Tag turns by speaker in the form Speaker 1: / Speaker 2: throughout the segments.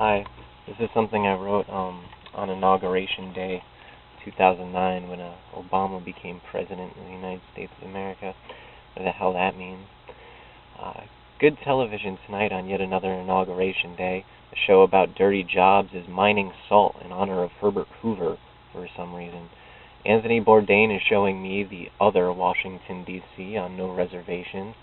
Speaker 1: Hi, this is something I wrote on Inauguration Day, 2009, when Obama became president of the United States of America. What the hell that means. Uh, Good television tonight on yet another Inauguration Day. A show about dirty jobs is mining salt in honor of Herbert Hoover for some reason. Anthony Bourdain is showing me the other Washington, D.C. on no reservations.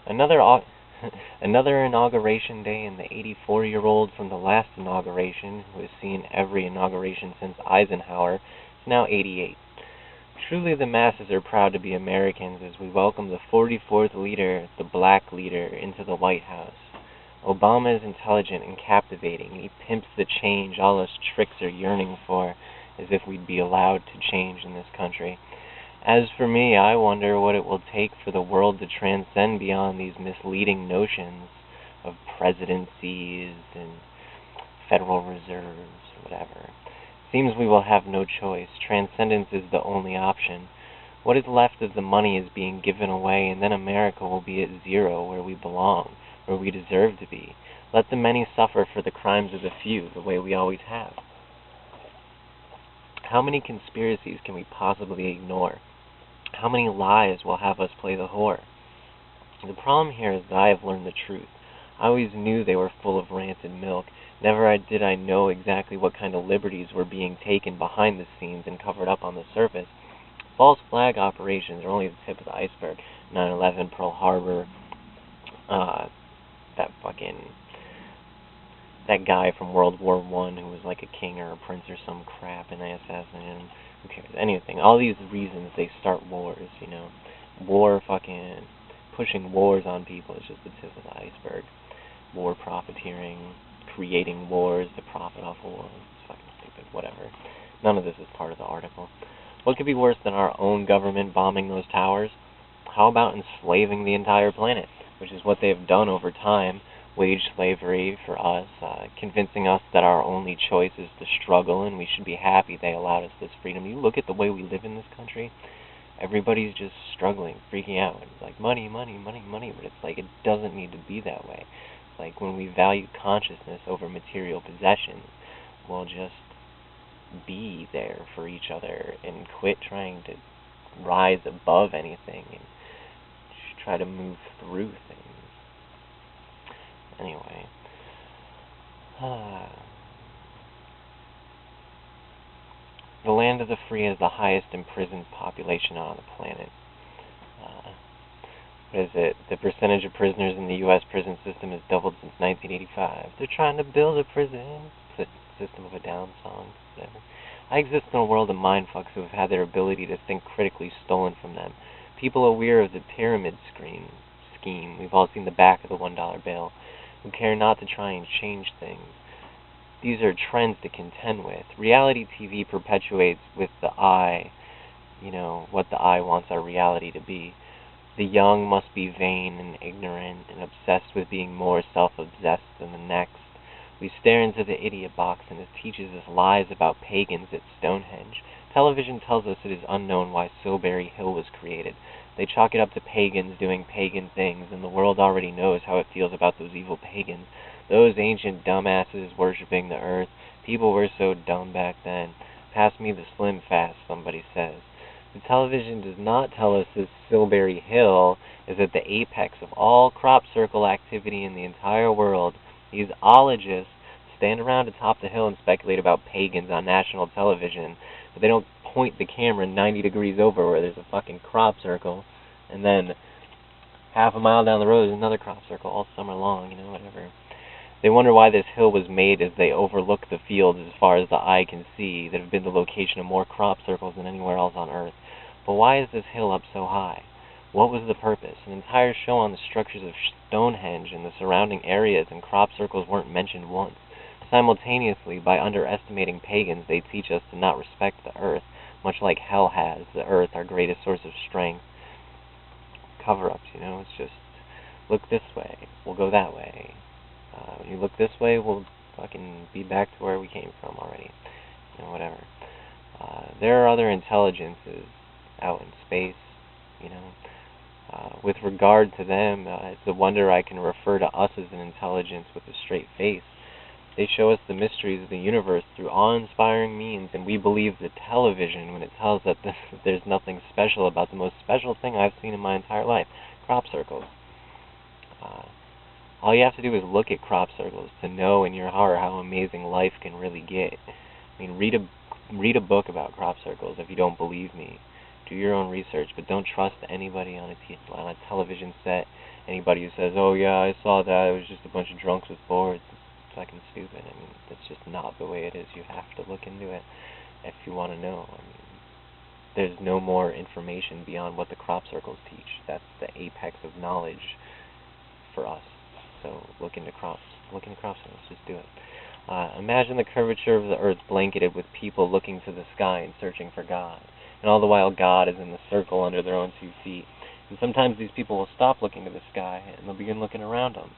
Speaker 1: Another inauguration day, and the 84-year-old from the last inauguration, who has seen every inauguration since Eisenhower, is now 88. Truly the masses are proud to be Americans as we welcome the 44th leader, the black leader, into the White House. Obama is intelligent and captivating. He pimps the change all us tricks are yearning for, as if we'd be allowed to change in this country. As for me, I wonder what it will take for the world to transcend beyond these misleading notions of presidencies and Federal Reserves, whatever. Seems we will have no choice. Transcendence is the only option. What is left of the money is being given away, and then America will be at zero, where we belong, where we deserve to be. Let the many suffer for the crimes of the few, the way we always have. How many conspiracies can we possibly ignore? How many lies will have us play the whore? The problem here is that I have learned the truth. I always knew they were full of rancid milk. Never did I know exactly what kind of liberties were being taken behind the scenes and covered up on the surface. False flag operations are only the tip of the iceberg. 9/11, Pearl Harbor, that guy from World War I who was like a king or a prince or some crap, and they assassinated him. Who cares? Anything. All these reasons they start wars, pushing wars on people is just the tip of the iceberg. War profiteering, creating wars to profit off of wars. It's fucking stupid. Whatever. None of this is part of the article. What could be worse than our own government bombing those towers? How about enslaving the entire planet, which is what they have done over time? Wage slavery for us, convincing us that our only choice is to struggle, and we should be happy they allowed us this freedom. You look at the way we live in this country, everybody's just struggling, freaking out. It's like money, money, money, money, but it's like it doesn't need to be that way. It's like when we value consciousness over material possessions, we'll just be there for each other and quit trying to rise above anything and just try to move through things. Anyway, the land of the free has the highest imprisoned population on the planet. What is it? The percentage of prisoners in the U.S. prison system has doubled since 1985. They're trying to build a prison system of a down song. Whatever. I exist in a world of mindfucks who have had their ability to think critically stolen from them. People aware of the pyramid scheme. We've all seen the back of the $1 bill. Who care not to try and change things. These are trends to contend with. Reality TV perpetuates with the eye, what the eye wants our reality to be. The young must be vain and ignorant and obsessed with being more self-obsessed than the next. We stare into the idiot box and it teaches us lies about pagans at Stonehenge. Television tells us it is unknown why Silbury Hill was created. They chalk it up to pagans doing pagan things, and the world already knows how it feels about those evil pagans. Those ancient dumbasses worshipping the earth. People were so dumb back then. Pass me the Slim Fast, somebody says. The television does not tell us that Silbury Hill is at the apex of all crop circle activity in the entire world. These ologists stand around atop the hill and speculate about pagans on national television, but they don't point the camera 90 degrees over where there's a fucking crop circle, and then half a mile down the road there's another crop circle all summer long, whatever. They wonder why this hill was made as they overlook the fields as far as the eye can see that have been the location of more crop circles than anywhere else on Earth. But why is this hill up so high? What was the purpose? An entire show on the structures of Stonehenge and the surrounding areas and crop circles weren't mentioned once. Simultaneously, by underestimating pagans, they teach us to not respect the earth, much like hell has, the earth, our greatest source of strength. Cover-ups, it's just, look this way, we'll go that way. You look this way, we'll fucking be back to where we came from already. Whatever. There are other intelligences out in space, With regard to them, it's a wonder I can refer to us as an intelligence with a straight face. They show us the mysteries of the universe through awe-inspiring means, and we believe the television when it tells us that there's nothing special about the most special thing I've seen in my entire life, crop circles. All you have to do is look at crop circles to know in your heart how amazing life can really get. I mean, read a book about crop circles if you don't believe me. Do your own research, but don't trust anybody on a television set. Anybody who says, "Oh yeah, I saw that. It was just a bunch of drunks with boards." It's fucking stupid. I mean, that's just not the way it is. You have to look into it if you want to know. I mean, there's no more information beyond what the crop circles teach. That's the apex of knowledge for us. So look into crops. Look into crop circles. Just do it. Imagine the curvature of the earth blanketed with people looking to the sky and searching for God. And all the while God is in the circle under their own 2 feet. And sometimes these people will stop looking to the sky and they'll begin looking around them.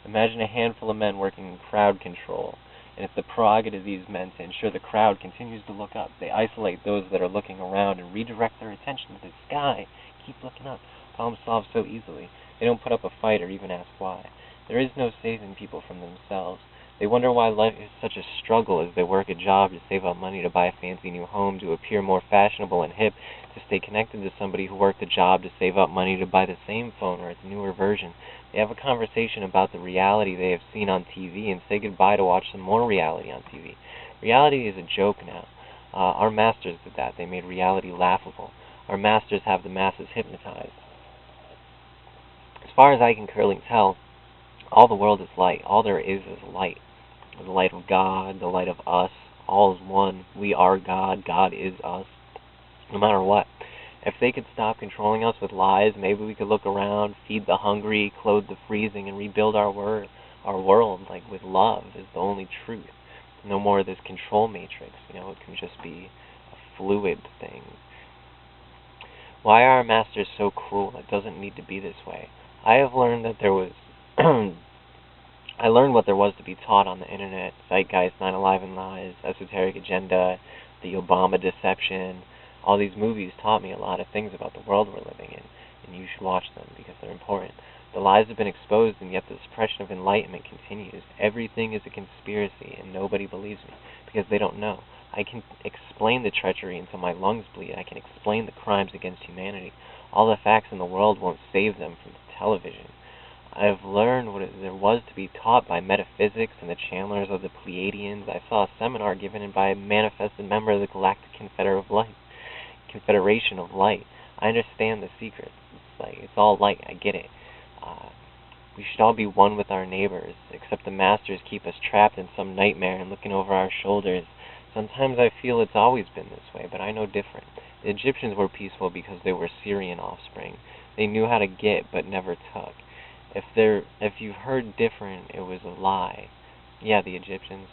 Speaker 1: Imagine a handful of men working in crowd control. And it's the prerogative of these men to ensure the crowd continues to look up. They isolate those that are looking around and redirect their attention to the sky. Keep looking up. Problem solved so easily. They don't put up a fight or even ask why. There is no saving people from themselves. They wonder why life is such a struggle as they work a job to save up money to buy a fancy new home, to appear more fashionable and hip, to stay connected to somebody who worked a job to save up money to buy the same phone or its newer version. They have a conversation about the reality they have seen on TV and say goodbye to watch some more reality on TV. Reality is a joke now. Our masters did that. They made reality laughable. Our masters have the masses hypnotized. As far as I can currently tell, all the world is light. All there is light. The light of God, the light of us, all is one. We are God, God is us, no matter what. If they could stop controlling us with lies, maybe we could look around, feed the hungry, clothe the freezing, and rebuild our world, like with love is the only truth. No more of this control matrix, it can just be a fluid thing. Why are our masters so cruel? It doesn't need to be this way. I have learned that there was I learned what there was to be taught on the internet: Zeitgeist, 9/11 lies, esoteric agenda, the Obama deception. All these movies taught me a lot of things about the world we're living in, and you should watch them because they're important. The lies have been exposed, and yet the suppression of enlightenment continues. Everything is a conspiracy, and nobody believes me because they don't know. I can explain the treachery until my lungs bleed. I can explain the crimes against humanity. All the facts in the world won't save them from the television. I have learned what there was to be taught by metaphysics and the channelers of the Pleiadians. I saw a seminar given by a manifested member of the Galactic Confederation of Light. I understand the secrets. It's all light. I get it. We should all be one with our neighbors, except the masters keep us trapped in some nightmare and looking over our shoulders. Sometimes I feel it's always been this way, but I know different. The Egyptians were peaceful because they were Syrian offspring. They knew how to get, but never took. If you've heard different, it was a lie. Yeah, the Egyptians,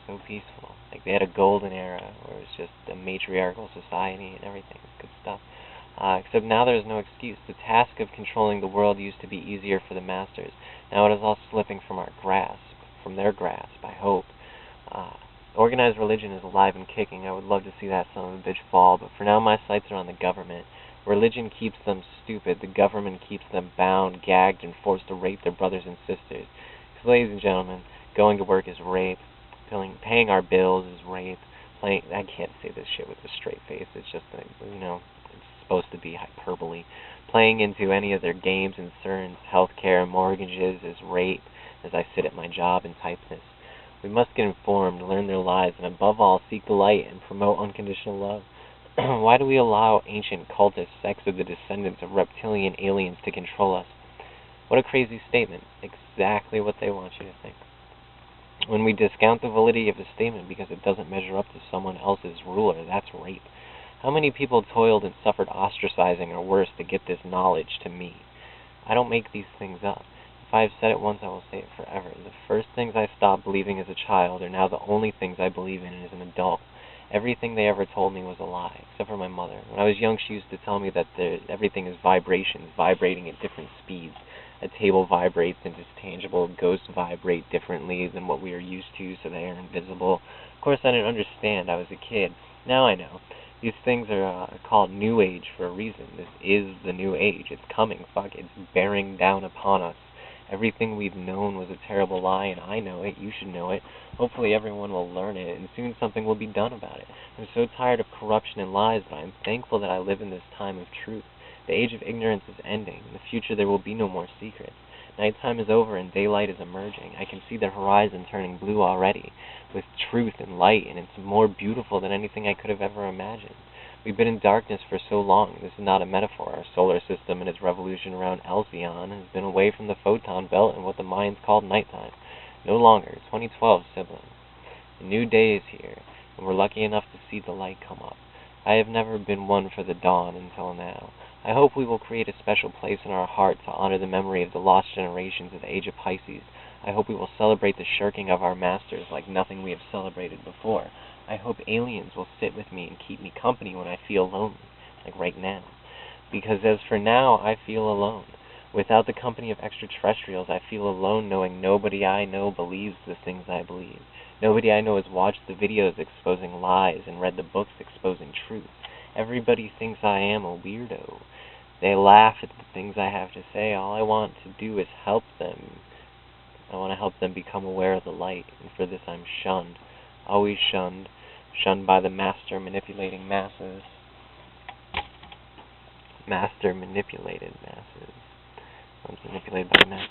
Speaker 1: so peaceful. They had a golden era where it was just a matriarchal society and everything. Good stuff. Except now there's no excuse. The task of controlling the world used to be easier for the masters. Now it is all slipping from their grasp, I hope. Organized religion is alive and kicking. I would love to see that son of a bitch fall, but for now my sights are on the government. Religion keeps them stupid. The government keeps them bound, gagged, and forced to rape their brothers and sisters. Because, ladies and gentlemen, going to work is rape. Paying our bills is rape. I can't say this shit with a straight face. It's just, it's supposed to be hyperbole. Playing into any of their games, insurance, healthcare, mortgages is rape, as I sit at my job and type this. We must get informed, learn their lies, and above all, seek the light and promote unconditional love. Why do we allow ancient cultist sects of the descendants of reptilian aliens to control us? What a crazy statement. Exactly what they want you to think. When we discount the validity of a statement because it doesn't measure up to someone else's ruler, that's rape. How many people toiled and suffered ostracizing or worse to get this knowledge to me? I don't make these things up. If I have said it once, I will say it forever. The first things I stopped believing as a child are now the only things I believe in as an adult. Everything they ever told me was a lie, except for my mother. When I was young, she used to tell me that everything is vibrations, vibrating at different speeds. A table vibrates and is tangible. Ghosts vibrate differently than what we are used to, so they are invisible. Of course, I didn't understand. I was a kid. Now I know. These things are called New Age for a reason. This is the New Age. It's coming. Fuck, it's bearing down upon us. Everything we've known was a terrible lie, and I know it. You should know it. Hopefully everyone will learn it, and soon something will be done about it. I'm so tired of corruption and lies, but I'm thankful that I live in this time of truth. The age of ignorance is ending. In the future there will be no more secrets. Nighttime is over and daylight is emerging. I can see the horizon turning blue already, with truth and light, and it's more beautiful than anything I could have ever imagined. We've been in darkness for so long. This is not a metaphor. Our solar system and its revolution around Alcyon has been away from the photon belt and what the Mayans called nighttime. No longer. 2012, siblings. A new day is here, and we're lucky enough to see the light come up. I have never been one for the dawn until now. I hope we will create a special place in our heart to honor the memory of the lost generations of the age of Pisces. I hope we will celebrate the shirking of our masters like nothing we have celebrated before. I hope aliens will sit with me and keep me company when I feel lonely, like right now. Because as for now, I feel alone. Without the company of extraterrestrials, I feel alone knowing nobody I know believes the things I believe. Nobody I know has watched the videos exposing lies and read the books exposing truth. Everybody thinks I am a weirdo. They laugh at the things I have to say. All I want to do is help them. I want to help them become aware of the light, and for this I'm shunned. Always shunned. Shunned by the master manipulating masses. Master manipulated masses. I was manipulated by the master.